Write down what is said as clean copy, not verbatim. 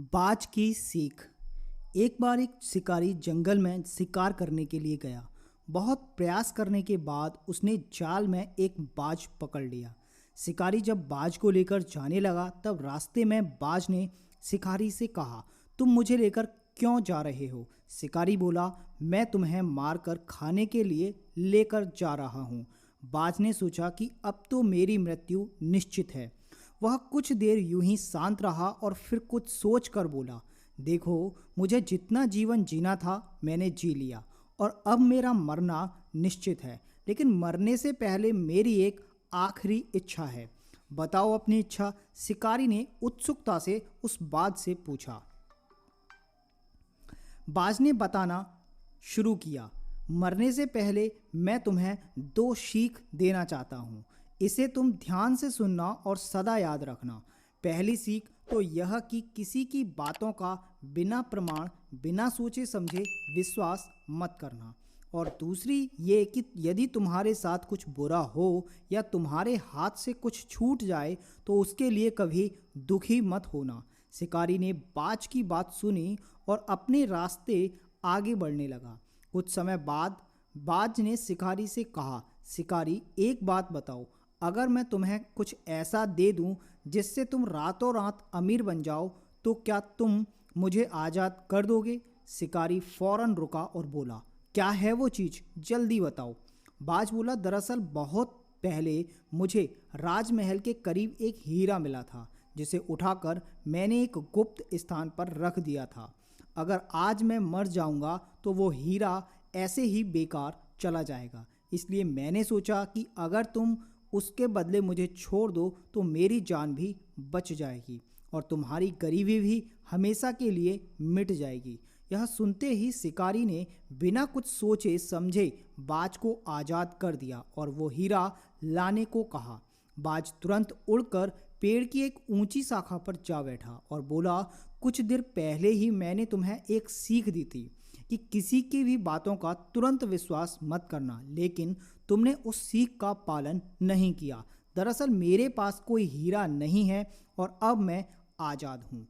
बाज की सीख। एक बार एक शिकारी जंगल में शिकार करने के लिए गया। बहुत प्रयास करने के बाद उसने जाल में एक बाज पकड़ लिया। शिकारी जब बाज को लेकर जाने लगा तब रास्ते में बाज ने शिकारी से कहा, तुम मुझे लेकर क्यों जा रहे हो? शिकारी बोला, मैं तुम्हें मारकर खाने के लिए लेकर जा रहा हूँ। बाज ने सोचा कि अब तो मेरी मृत्यु निश्चित है। वह कुछ देर यूं ही शांत रहा और फिर कुछ सोच कर बोला, देखो, मुझे जितना जीवन जीना था मैंने जी लिया और अब मेरा मरना निश्चित है। लेकिन मरने से पहले मेरी एक आखिरी इच्छा है। बताओ अपनी इच्छा? शिकारी ने उत्सुकता से उस बाज से पूछा। बाज ने बताना शुरू किया, मरने से पहले मैं तुम्हें दो सीख देना चाहता हूँ। इसे तुम ध्यान से सुनना और सदा याद रखना। पहली सीख तो यह कि किसी की बातों का बिना प्रमाण, बिना सोचे समझे विश्वास मत करना। और दूसरी ये कि यदि तुम्हारे साथ कुछ बुरा हो या तुम्हारे हाथ से कुछ छूट जाए तो उसके लिए कभी दुखी मत होना। शिकारी ने बाज की बात सुनी और अपने रास्ते आगे बढ़ने लगा। कुछ समय बाद बाज ने शिकारी से कहा, शिकारी, एक बात बताओ, अगर मैं तुम्हें कुछ ऐसा दे दूं जिससे तुम रातों रात अमीर बन जाओ तो क्या तुम मुझे आज़ाद कर दोगे? शिकारी फौरन रुका और बोला, क्या है वो चीज़? जल्दी बताओ। बाज बोला, दरअसल बहुत पहले मुझे राजमहल के करीब एक हीरा मिला था जिसे उठाकर मैंने एक गुप्त स्थान पर रख दिया था। अगर आज मैं मर जाऊंगा तो वो हीरा ऐसे ही बेकार चला जाएगा। इसलिए मैंने सोचा कि अगर तुम उसके बदले मुझे छोड़ दो तो मेरी जान भी बच जाएगी और तुम्हारी गरीबी भी हमेशा के लिए मिट जाएगी। यह सुनते ही शिकारी ने बिना कुछ सोचे समझे बाज को आज़ाद कर दिया और वो हीरा लाने को कहा। बाज तुरंत उड़कर पेड़ की एक ऊंची शाखा पर जा बैठा और बोला, कुछ देर पहले ही मैंने तुम्हें एक सीख दी थी कि किसी की भी बातों का तुरंत विश्वास मत करना, लेकिन तुमने उस सीख का पालन नहीं किया। दरअसल मेरे पास कोई हीरा नहीं है और अब मैं आज़ाद हूँ।